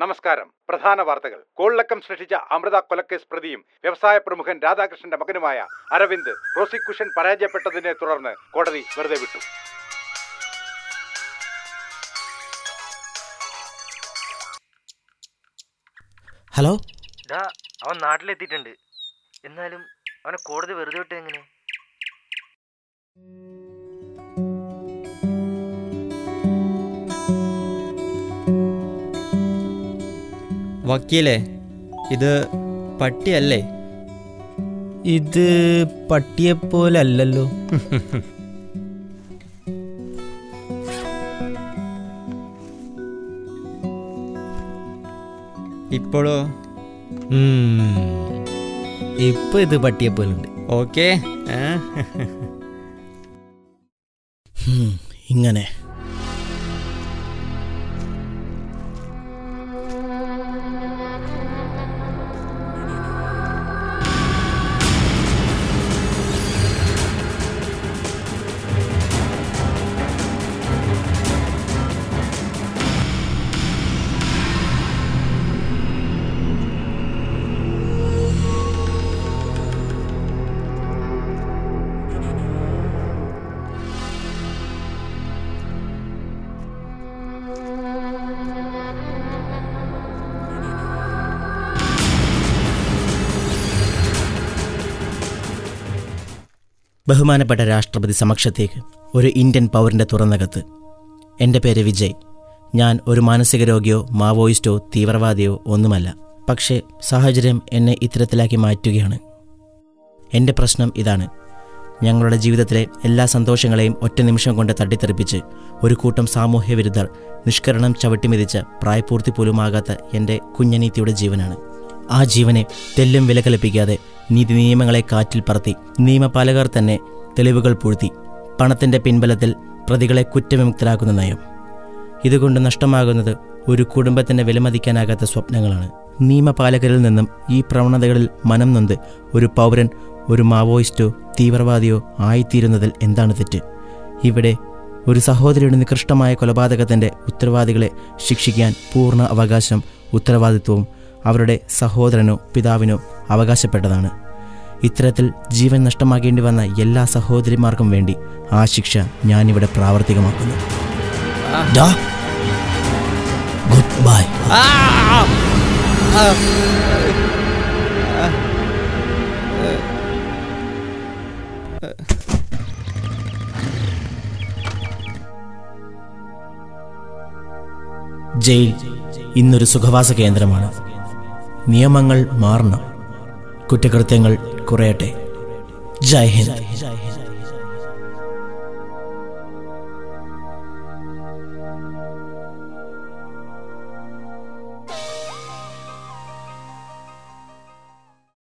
നമസ്കാരം. പ്രധാന വാർത്തകൾ. കോളിളക്കം സൃഷ്ടിച്ച അമൃത കൊലക്കേസ് പ്രതിയും വ്യവസായ പ്രമുഖൻ രാധാകൃഷ്ണന്റെ മകനുമായ അരവിന്ദ് പ്രോസിക്യൂഷൻ പരാജയപ്പെട്ടതിനെ തുടർന്ന് കോടതി വെറുതെ വിട്ടു. ഹലോ, അവൻ നാട്ടിലെത്തിയിട്ടുണ്ട്. എന്നാലും അവനെ കോടതി വെറുതെ വിട്ടത് എങ്ങനെ? വക്കീലേ, ഇത് പട്ടിയല്ലേ? ഇത് പട്ടിയെപ്പോലല്ലോ. ഇപ്പോഴോ? ഇപ്പൊ ഇത് പട്ടിയെപ്പോലുണ്ട്. ഓക്കെ. ഇങ്ങനെ ബഹുമാനപ്പെട്ട രാഷ്ട്രപതി സമക്ഷത്തേക്ക് ഒരു ഇന്ത്യൻ പൗരൻ്റെ തുറന്ന കത്ത്. എൻ്റെ പേര് വിജയ്. ഞാൻ ഒരു മാനസിക രോഗിയോ മാവോയിസ്റ്റോ തീവ്രവാദിയോ ഒന്നുമല്ല. പക്ഷേ സാഹചര്യം എന്നെ ഇത്തരത്തിലാക്കി മാറ്റുകയാണ്. എൻ്റെ പ്രശ്നം ഇതാണ്. ഞങ്ങളുടെ ജീവിതത്തിലെ എല്ലാ സന്തോഷങ്ങളെയും ഒറ്റ നിമിഷം കൊണ്ട് തട്ടിത്തെറിപ്പിച്ച് ഒരു കൂട്ടം സാമൂഹ്യ വിരുദ്ധർ നിഷ്കരണം ചവിട്ടിമെതിച്ച പ്രായപൂർത്തി പോലുമാകാത്ത എൻ്റെ കുഞ്ഞനീത്തിയുടെ ജീവനാണ്. ആ ജീവനെ തെല്ലും വിലകൽപ്പിക്കാതെ നീതി നിയമങ്ങളെ കാറ്റിൽ പറത്തി നിയമപാലകർ തന്നെ തെളിവുകൾ പൂഴ്ത്തി പണത്തിൻ്റെ പിൻബലത്തിൽ പ്രതികളെ കുറ്റവിമുക്തരാക്കുന്ന നയം. ഇതുകൊണ്ട് നഷ്ടമാകുന്നത് ഒരു കുടുംബത്തിൻ്റെ വിലമതിക്കാനാകാത്ത സ്വപ്നങ്ങളാണ്. നിയമപാലകരിൽ നിന്നും ഈ പ്രവണതകളിൽ മനം നൊന്ത് ഒരു പൗരൻ ഒരു മാവോയിസ്റ്റോ തീവ്രവാദിയോ ആയിത്തീരുന്നതിൽ എന്താണ് തെറ്റ്? ഇവിടെ ഒരു സഹോദരിയുടെ നികൃഷ്ടമായ കൊലപാതകത്തിൻ്റെ ഉത്തരവാദികളെ ശിക്ഷിക്കാൻ പൂർണ്ണ അവകാശം ഉത്തരവാദിത്വവും അവരുടെ സഹോദരനോ പിതാവിനോ അവകാശപ്പെട്ടതാണ്. ഇത്തരത്തിൽ ജീവൻ നഷ്ടമാക്കേണ്ടി വന്ന എല്ലാ സഹോദരിമാർക്കും വേണ്ടി ആ ശിക്ഷ ഞാനിവിടെ പ്രാവർത്തികമാക്കുന്നു. Good bye. ജയിൽ ഇന്നൊരു സുഖവാസ കേന്ദ്രമാണ്. നിയമങ്ങൾ മാറണം, കുറ്റകൃത്യങ്ങൾ കുറയട്ടെ. ജയ് ഹിന്ദ്.